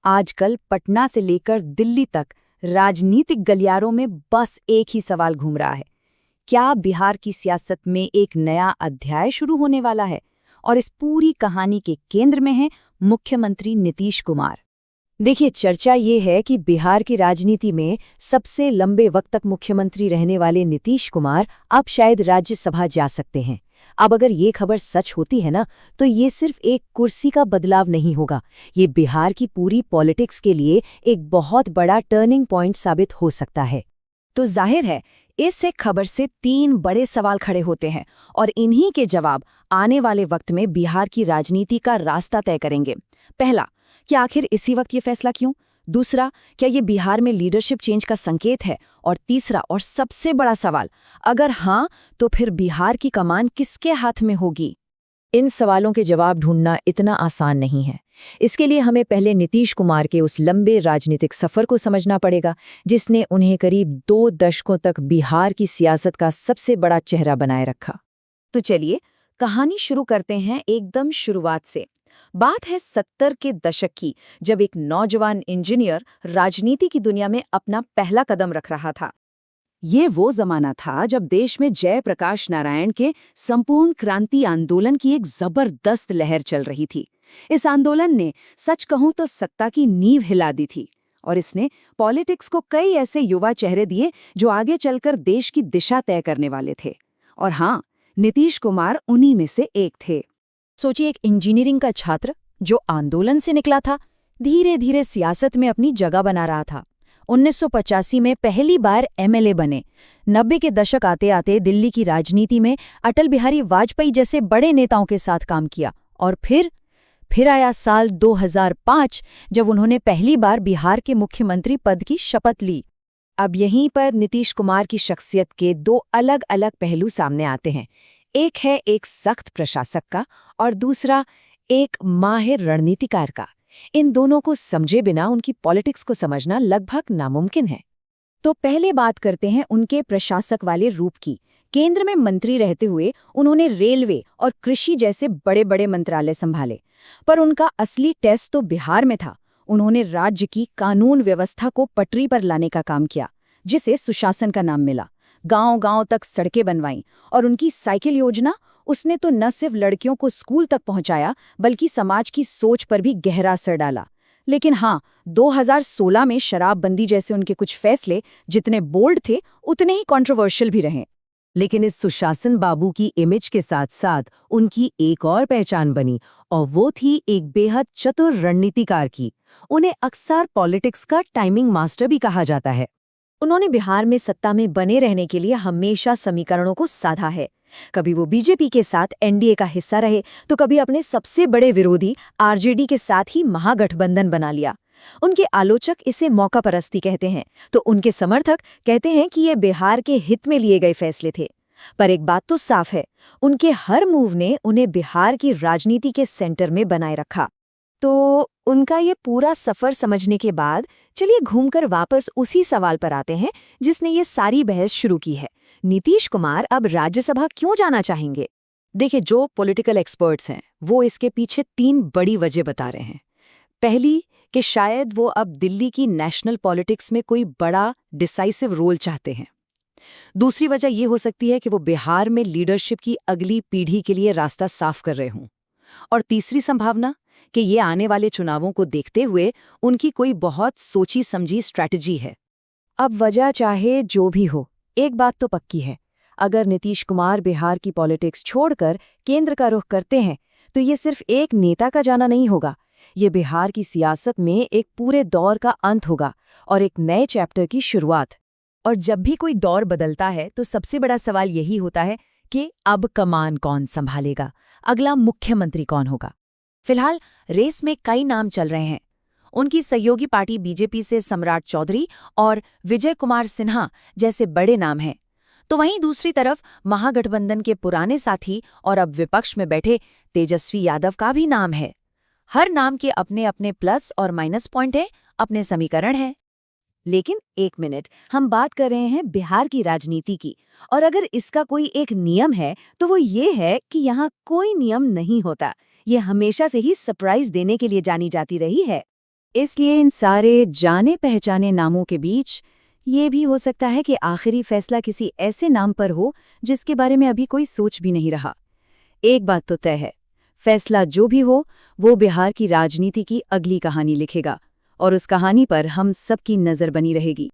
आजकल पटना से लेकर दिल्ली तक राजनीतिक गलियारों में बस एक ही सवाल घूम रहा है। क्या बिहार की सियासत में एक नया अध्याय शुरू होने वाला है? और इस पूरी कहानी के केंद्र में है मुख्यमंत्री नीतीश कुमार। देखिए, चर्चा ये है कि बिहार की राजनीति में सबसे लंबे वक्त तक मुख्यमंत्री रहने वाले नीतीश कुमार अब शायद राज्यसभा जा सकते हैं। अब अगर ये खबर सच होती है ना, तो ये सिर्फ एक कुर्सी का बदलाव नहीं होगा, ये बिहार की पूरी पॉलिटिक्स के लिए एक बहुत बड़ा टर्निंग पॉइंट साबित हो सकता है। तो जाहिर है, इस एक खबर से 3 बड़े सवाल खड़े होते हैं और इन्हीं के जवाब आने वाले वक्त में बिहार की राजनीति का रास्ता तय करेंगे। पहला, कि आखिर इसी वक्त ये फैसला क्यों? दूसरा, क्या ये बिहार में लीडरशिप चेंज का संकेत है? और तीसरा और सबसे बड़ा सवाल, अगर हाँ, तो फिर बिहार की कमान किसके हाथ में होगी? इन सवालों के जवाब ढूंढना इतना आसान नहीं है। इसके लिए हमें पहले नीतीश कुमार के उस लंबे राजनीतिक सफर को समझना पड़ेगा, जिसने उन्हें करीब 2 दशकों तक बिहार की सियासत का सबसे बड़ा चेहरा बनाए रखा। तो चलिए, कहानी शुरू करते हैं एकदम शुरुआत से। बात है 70 के दशक की, जब एक नौजवान इंजीनियर राजनीति की दुनिया में अपना पहला कदम रख रहा था। ये वो जमाना था जब देश में जयप्रकाश नारायण के संपूर्ण क्रांति आंदोलन की एक जबरदस्त लहर चल रही थी। इस आंदोलन ने सच कहूं तो सत्ता की नींव हिला दी थी और इसने पॉलिटिक्स को कई ऐसे युवा चेहरे दिए जो आगे चलकर देश की दिशा तय करने वाले थे। और हाँ, नीतीश कुमार उन्हीं में से एक थे। सोचिए, एक इंजीनियरिंग का छात्र जो आंदोलन से निकला था, धीरे धीरे सियासत में अपनी जगह बना रहा था। 1985 में पहली बार एमएलए बने। 90 के दशक आते आते दिल्ली की राजनीति में अटल बिहारी वाजपेयी जैसे बड़े नेताओं के साथ काम किया। और फिर आया साल 2005, जब उन्होंने पहली बार बिहार के मुख्यमंत्री पद की शपथ ली। अब यहीं पर नीतीश कुमार की शख्सियत के 2 अलग अलग पहलू सामने आते हैं। एक है एक सख्त प्रशासक का और दूसरा एक माहिर रणनीतिकार का। इन दोनों को समझे बिना उनकी पॉलिटिक्स को समझना लगभग नामुमकिन है। तो पहले बात करते हैं उनके प्रशासक वाले रूप की। केंद्र में मंत्री रहते हुए उन्होंने रेलवे और कृषि जैसे बड़े बड़े मंत्रालय संभाले, पर उनका असली टेस्ट तो बिहार में था। उन्होंने राज्य की कानून व्यवस्था को पटरी पर लाने का काम किया, जिसे सुशासन का नाम मिला। गांव-गांव तक सड़कें बनवाईं और उनकी साइकिल योजना, उसने तो न सिर्फ लड़कियों को स्कूल तक पहुंचाया, बल्कि समाज की सोच पर भी गहरा असर डाला। लेकिन हाँ, 2016 में शराबबंदी जैसे उनके कुछ फैसले जितने बोल्ड थे, उतने ही कंट्रोवर्शियल भी रहे। लेकिन इस सुशासन बाबू की इमेज के साथ साथ उनकी एक और पहचान बनी, और वो थी एक बेहद चतुर रणनीतिकार की। उन्हें अक्सर पॉलिटिक्स का टाइमिंग मास्टर भी कहा जाता है। उन्होंने बिहार में सत्ता में बने रहने के लिए हमेशा समीकरणों को साधा है। कभी वो बीजेपी के साथ एनडीए का हिस्सा रहे, तो कभी अपने सबसे बड़े विरोधी आरजेडी के साथ ही महागठबंधन बना लिया। उनके आलोचक इसे मौकापरस्ती कहते हैं, तो उनके समर्थक कहते हैं कि ये बिहार के हित में लिए गए फैसले थे। पर एक बात तो साफ है, उनके हर मूव ने उन्हें बिहार की राजनीति के सेंटर में बनाए रखा। तो उनका ये पूरा सफर समझने के बाद चलिए घूमकर वापस उसी सवाल पर आते हैं जिसने ये सारी बहस शुरू की है। नीतीश कुमार अब राज्यसभा क्यों जाना चाहेंगे? देखिए, जो पॉलिटिकल एक्सपर्ट्स हैं वो इसके पीछे 3 बड़ी वजह बता रहे हैं। पहली, कि शायद वो अब दिल्ली की नेशनल पॉलिटिक्स में कोई बड़ा डिसाइसिव रोल चाहते हैं। दूसरी वजह ये हो सकती है कि वो बिहार में लीडरशिप की अगली पीढ़ी के लिए रास्ता साफ कर रहे हों। और तीसरी संभावना कि ये आने वाले चुनावों को देखते हुए उनकी कोई बहुत सोची समझी स्ट्रैटेजी है। अब वजह चाहे जो भी हो, एक बात तो पक्की है, अगर नीतीश कुमार बिहार की पॉलिटिक्स छोड़कर केंद्र का रुख करते हैं, तो ये सिर्फ एक नेता का जाना नहीं होगा, ये बिहार की सियासत में एक पूरे दौर का अंत होगा और एक नए चैप्टर की शुरुआत। और जब भी कोई दौर बदलता है तो सबसे बड़ा सवाल यही होता है कि अब कमान कौन संभालेगा, अगला मुख्यमंत्री कौन होगा। फिलहाल रेस में कई नाम चल रहे हैं। उनकी सहयोगी पार्टी बीजेपी से सम्राट चौधरी और विजय कुमार सिन्हा जैसे बड़े नाम हैं। तो वहीं दूसरी तरफ महागठबंधन के पुराने साथी और अब विपक्ष में बैठे तेजस्वी यादव का भी नाम है। हर नाम के अपने अपने प्लस और माइनस पॉइंट है, अपने समीकरण है। लेकिन एक मिनट, हम बात कर रहे हैं बिहार की राजनीति की, और अगर इसका कोई एक नियम है तो वो ये है कि यहाँ कोई नियम नहीं होता। ये हमेशा से ही सरप्राइज देने के लिए जानी जाती रही है। इसलिए इन सारे जाने पहचाने नामों के बीच ये भी हो सकता है कि आखिरी फैसला किसी ऐसे नाम पर हो जिसके बारे में अभी कोई सोच भी नहीं रहा। एक बात तो तय है, फैसला जो भी हो वो बिहार की राजनीति की अगली कहानी लिखेगा और उस कहानी पर हम सबकी नज़र बनी रहेगी।